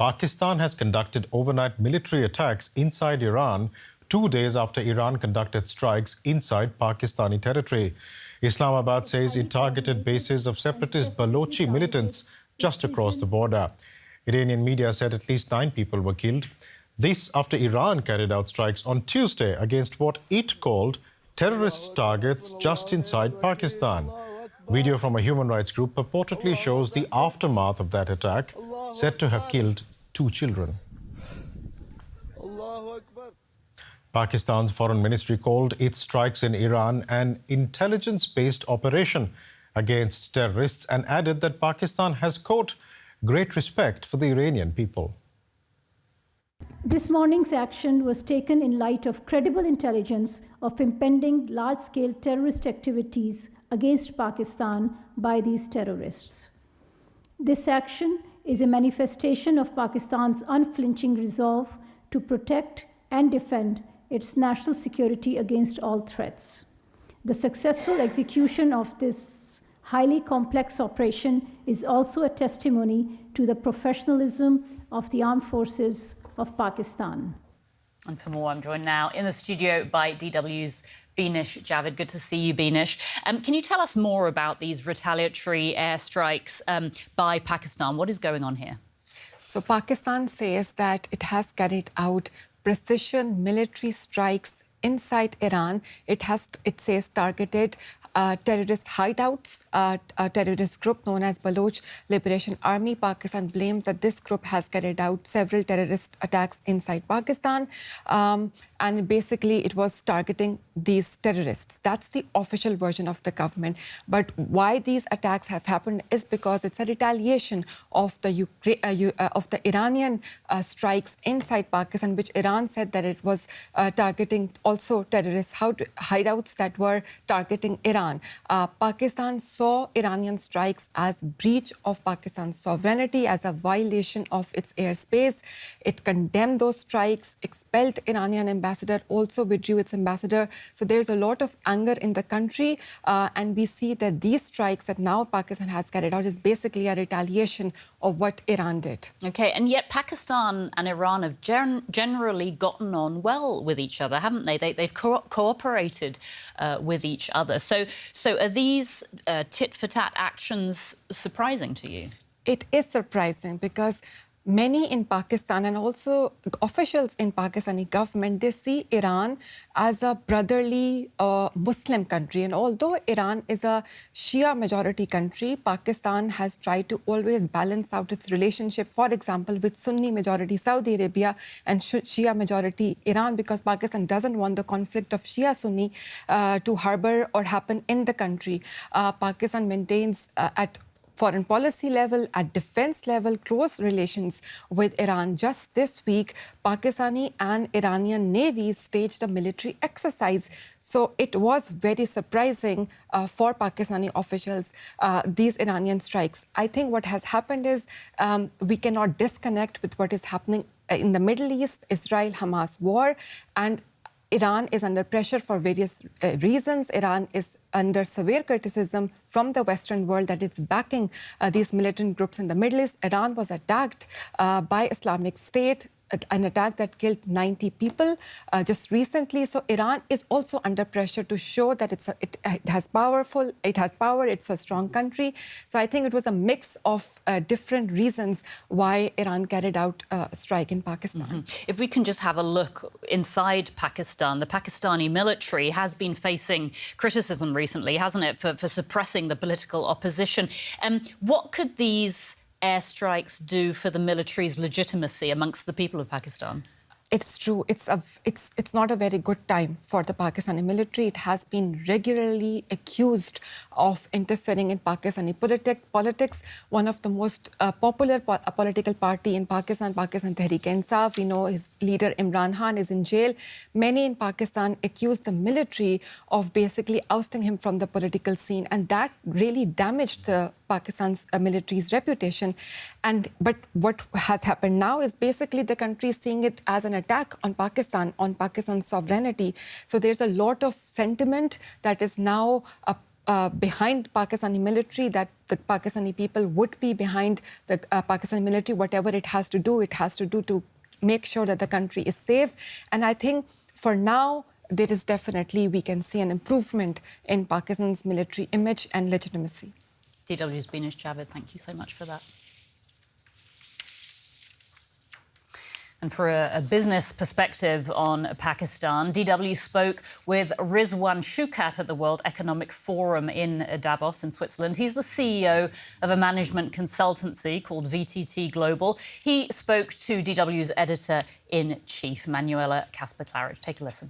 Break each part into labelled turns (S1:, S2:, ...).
S1: Pakistan has conducted overnight military attacks inside Iran 2 days after Iran conducted strikes inside Pakistani territory. Islamabad says it targeted bases of separatist Balochi militants just across the border. Iranian media said at least 9 people were killed. This after Iran carried out strikes on Tuesday against what it called terrorist targets just inside Pakistan. Video from a human rights group purportedly shows the aftermath of that attack, said to have killed 2 children. Pakistan's foreign ministry called its strikes in Iran an intelligence-based operation against terrorists and added that Pakistan has, quote, great respect for the Iranian people.
S2: This morning's action was taken in light of credible intelligence of impending large-scale terrorist activities against Pakistan by these terrorists. This action is a manifestation of Pakistan's unflinching resolve to protect and defend its national security against all threats. The successful execution of this highly complex operation is also a testimony to the professionalism of the armed forces of Pakistan.
S3: And for more, I'm joined now in the studio by DW's Beenish Javed. Good to see you, Beenish. Can you tell us more about these retaliatory airstrikes by Pakistan? What is going on here?
S4: So Pakistan says that it has carried out precision military strikes inside Iran. It says targeted terrorist hideouts, a terrorist group known as Baloch Liberation Army. Pakistan blames that this group has carried out several terrorist attacks inside Pakistan. And basically, it was targeting these terrorists. That's the official version of the government. But why these attacks have happened is because it's a retaliation of the Iranian strikes inside Pakistan, which Iran said that it was targeting also terrorist hideouts that were targeting Iran. Pakistan saw Iranian strikes as breach of Pakistan's sovereignty, as a violation of its airspace. It condemned those strikes, expelled Iranian ambassador, also withdrew its ambassador. So there's a lot of anger in the country, and we see that these strikes that now Pakistan has carried out is basically a retaliation of what Iran did.
S3: OK, and yet Pakistan and Iran have generally gotten on well with each other, haven't they? They've cooperated with each other. So are these tit-for-tat actions surprising to you?
S4: It is surprising because many in Pakistan and also officials in Pakistani government, they see Iran as a brotherly Muslim country. And although Iran is a Shia majority country, Pakistan has tried to always balance out its relationship, for example, with Sunni majority Saudi Arabia and Shia majority Iran, because Pakistan doesn't want the conflict of Shia-Sunni to harbor or happen in the country. Pakistan maintains at foreign policy level, at defense level, close relations with Iran. Just this week, Pakistani and Iranian navies staged a military exercise. So it was very surprising for Pakistani officials, these Iranian strikes. I think what has happened is we cannot disconnect with what is happening in the Middle East, Israel-Hamas war, and Iran is under pressure for various reasons. Iran is under severe criticism from the Western world that it's backing these militant groups in the Middle East. Iran was attacked by Islamic State, an attack that killed 90 people just recently. So Iran is also under pressure to show that it has power, it's a strong country. So I think it was a mix of different reasons why Iran carried out a strike in Pakistan.
S3: Mm-hmm. If we can just have a look inside Pakistan, the Pakistani military has been facing criticism recently, hasn't it, for suppressing the political opposition. What could these airstrikes do for the military's legitimacy amongst the people of Pakistan?
S4: It's true. It's not a very good time for the Pakistani military. It has been regularly accused of interfering in Pakistani politics. One of the most popular political party in Pakistan, Pakistan Tehreek-e-Insaf, we know his leader Imran Khan is in jail. Many in Pakistan accuse the military of basically ousting him from the political scene, and that really damaged the Pakistan's military's reputation. But what has happened now is basically the country is seeing it as an attack on Pakistan's sovereignty. So there's a lot of sentiment that is now behind Pakistani military, that the Pakistani people would be behind the Pakistani military. Whatever it has to do to make sure that the country is safe. And I think for now, there is definitely, we can see an improvement in Pakistan's military image and legitimacy.
S3: DW's Beenish Javed, thank you so much for that. And for a business perspective on Pakistan, DW spoke with Rizwan Shukat at the World Economic Forum in Davos in Switzerland. He's the CEO of a management consultancy called VTT Global. He spoke to DW's editor-in-chief, Manuela Kasper-Claridge. Take a listen.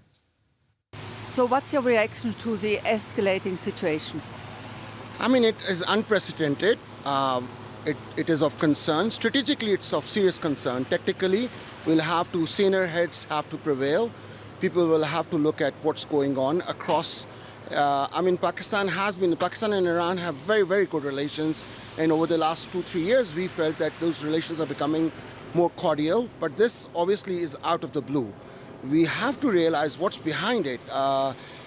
S5: So what's your reaction to the escalating situation?
S6: I mean, it is unprecedented. It is of concern. Strategically, it's of serious concern. Tactically, senior heads have to prevail. People will have to look at what's going on across. Pakistan and Iran have very, very good relations. And over the last 2-3 years, we felt that those relations are becoming more cordial. But this obviously is out of the blue. We have to realize what's behind it.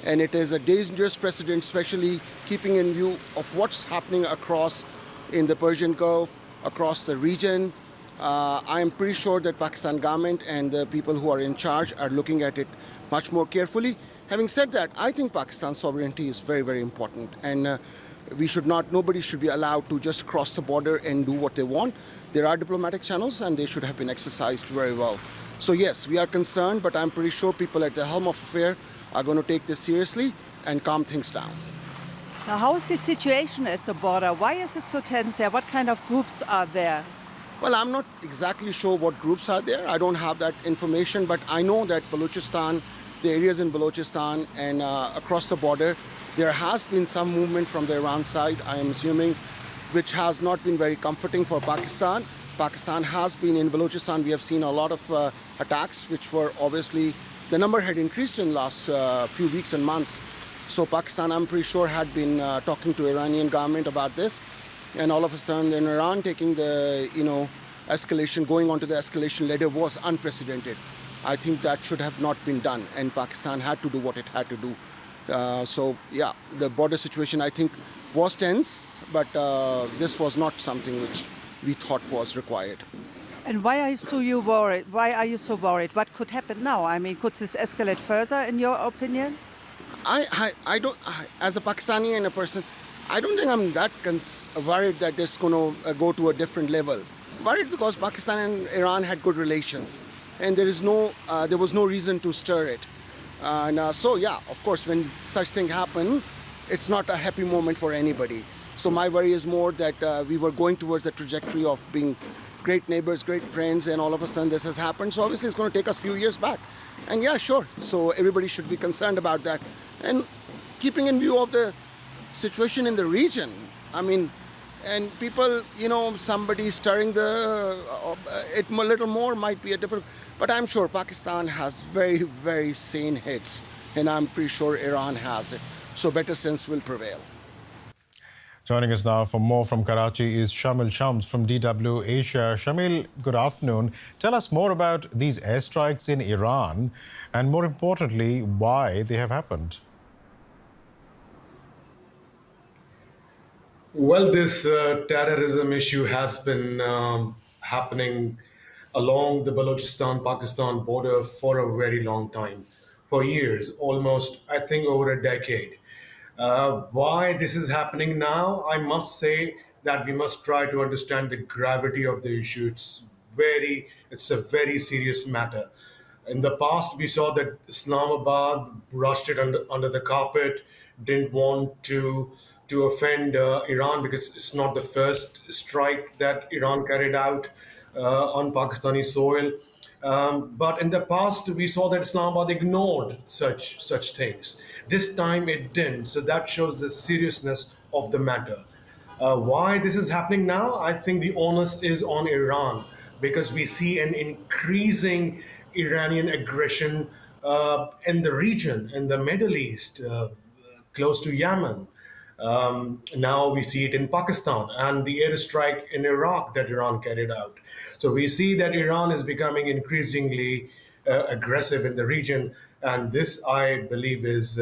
S6: And it is a dangerous precedent, especially keeping in view of what's happening across in the Persian Gulf, across the region. I am pretty sure that Pakistan government and the people who are in charge are looking at it much more carefully. Having said that, I think Pakistan's sovereignty is very, very important. And nobody should be allowed to just cross the border and do what they want. There are diplomatic channels and they should have been exercised very well. So yes, we are concerned, but I'm pretty sure people at the helm of affairs are going to take this seriously and calm things down.
S5: Now, how is the situation at the border? Why is it so tense there? What kind of groups are there?
S6: Well, I'm not exactly sure what groups are there. I don't have that information, but I know that Balochistan, the areas in Balochistan and across the border, there has been some movement from the Iran side, I am assuming, which has not been very comforting for Pakistan. Pakistan has been in Balochistan. We have seen a lot of attacks, which were obviously, the number had increased in the last few weeks and months. So Pakistan, I'm pretty sure, had been talking to Iranian government about this. And all of a sudden, in Iran, taking the, escalation, going on to the escalation ladder was unprecedented. I think that should have not been done. And Pakistan had to do what it had to do. The border situation, I think, was tense. But this was not something which we thought was required.
S5: And why are you so worried? What could happen now? I mean, could this escalate further, in your opinion?
S6: I don't, as a Pakistani and a person, I don't think I'm that worried that it's going to go to a different level. Worried because Pakistan and Iran had good relations, and there was no reason to stir it. Of course, when such thing happen, it's not a happy moment for anybody. So my worry is more that we were going towards the trajectory of being great neighbors, great friends, and all of a sudden this has happened. So obviously it's going to take us a few years back. And yeah, sure. So everybody should be concerned about that. And keeping in view of the situation in the region, and people, somebody stirring it a little more might be a different, but I'm sure Pakistan has very, very sane heads, and I'm pretty sure Iran has it. So better sense will prevail.
S1: Joining us now for more from Karachi is Shamil Shams from DW Asia. Shamil, good afternoon. Tell us more about these airstrikes in Iran and, more importantly, why they have happened.
S7: Well, this terrorism issue has been happening along the Balochistan-Pakistan border for a very long time, for years, almost, I think, over a decade. Why this is happening now, I must say that we must try to understand the gravity of the issue. It's a very serious matter. In the past, we saw that Islamabad brushed it under the carpet, didn't want to offend Iran because it's not the first strike that Iran carried out on Pakistani soil. But in the past, we saw that Islamabad ignored such things. This time it didn't. So that shows the seriousness of the matter. Why this is happening now? I think the onus is on Iran because we see an increasing Iranian aggression in the region, in the Middle East, close to Yemen. Now we see it in Pakistan and the airstrike in Iraq that Iran carried out. So we see that Iran is becoming increasingly aggressive in the region. And this, I believe, is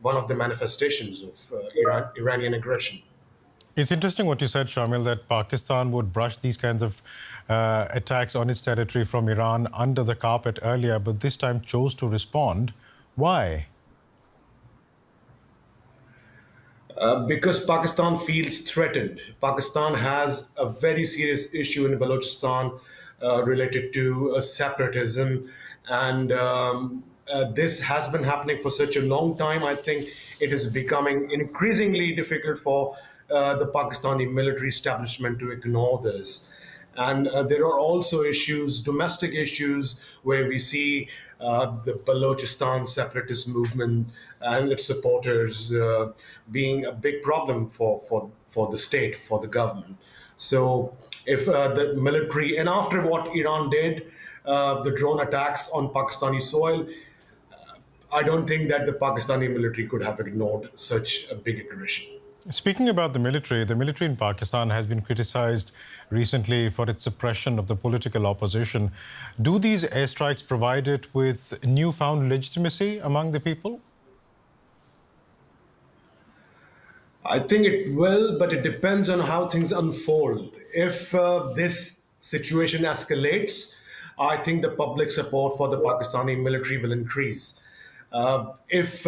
S7: one of the manifestations of Iranian aggression.
S1: It's interesting what you said, Shamil, that Pakistan would brush these kinds of attacks on its territory from Iran under the carpet earlier, but this time chose to respond. Why?
S7: Because Pakistan feels threatened. Pakistan has a very serious issue in Balochistan related to separatism, and this has been happening for such a long time. I think it is becoming increasingly difficult for the Pakistani military establishment to ignore this. And there are also issues, domestic issues, where we see the Balochistan separatist movement and its supporters being a big problem for the state, for the government. So if the military, and after what Iran did, the drone attacks on Pakistani soil, I don't think that the Pakistani military could have ignored such a big aggression.
S1: Speaking about the military in Pakistan has been criticized recently for its suppression of the political opposition. Do these airstrikes provide it with newfound legitimacy among the people?
S7: I think it will, but it depends on how things unfold. If this situation escalates, I think the public support for the Pakistani military will increase. If,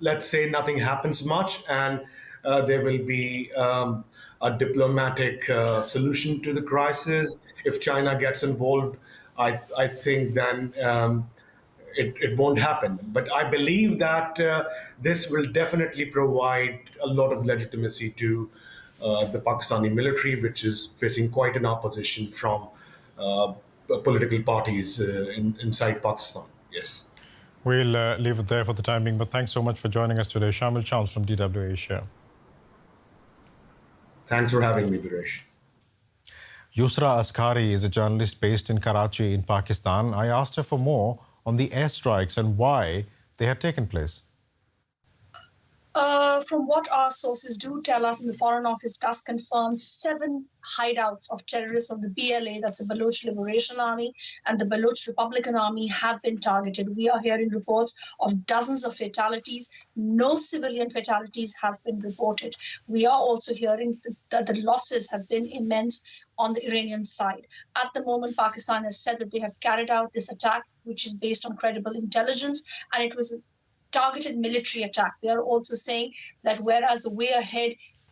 S7: let's say, nothing happens much and there will be a diplomatic solution to the crisis, if China gets involved, I think then it won't happen. But I believe that this will definitely provide a lot of legitimacy to the Pakistani military, which is facing quite an opposition from political parties inside Pakistan. Yes.
S1: We'll leave it there for the time being, but thanks so much for joining us today. Shamil Chams from DW Asia.
S7: Thanks for having me, Biresh.
S1: Yusra Askari is a journalist based in Karachi in Pakistan. I asked her for more on the airstrikes and why they had taken place.
S8: From what our sources do tell us, and the Foreign Office does confirm, 7 hideouts of terrorists of the BLA, that's the Baloch Liberation Army, and the Baloch Republican Army have been targeted. We are hearing reports of dozens of fatalities. No civilian fatalities have been reported. We are also hearing that the losses have been immense on the Iranian side. At the moment, Pakistan has said that they have carried out this attack, which is based on credible intelligence, and it was a targeted military attack. They are also saying that whereas the way ahead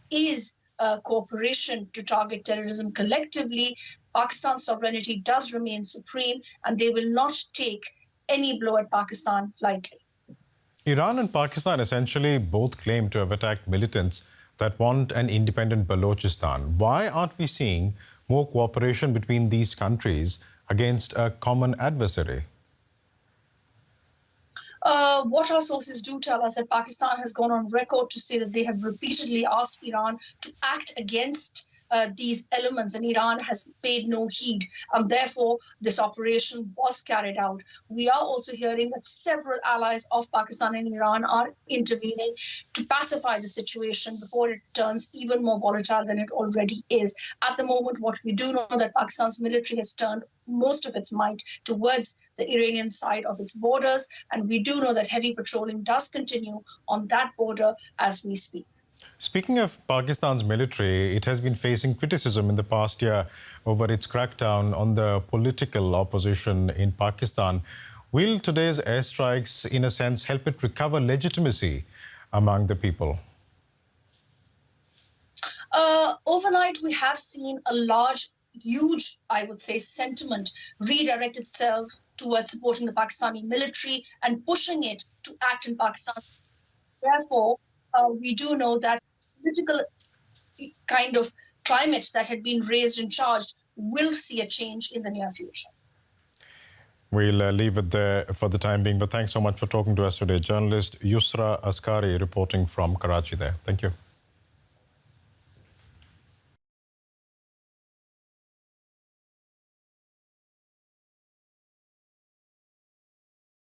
S8: is cooperation to target terrorism collectively, Pakistan's sovereignty does remain supreme, and they will not take any blow at Pakistan lightly.
S1: Iran and Pakistan essentially both claim to have attacked militants that want an independent Balochistan. Why aren't we seeing more cooperation between these countries against a common adversary?
S8: What our sources do tell us that Pakistan has gone on record to say that they have repeatedly asked Iran to act against these elements, and Iran has paid no heed, and therefore this operation was carried out. We are also hearing that several allies of Pakistan and Iran are intervening to pacify the situation before it turns even more volatile than it already is. At the moment, what we do know that Pakistan's military has turned most of its might towards the Iranian side of its borders, and we do know that heavy patrolling does continue on that border as we speak.
S1: Speaking of Pakistan's military, it has been facing criticism in the past year over its crackdown on the political opposition in Pakistan. Will today's airstrikes, in a sense, help it recover legitimacy among the people?
S8: Overnight, we have seen a huge, I would say, sentiment redirect itself towards supporting the Pakistani military and pushing it to act in Pakistan. Therefore, we do know that political kind of climate that had been raised and charged will see a change in the near future.
S1: We'll leave it there for the time being, but thanks so much for talking to us today. Journalist Yusra Askari reporting from Karachi there. Thank you.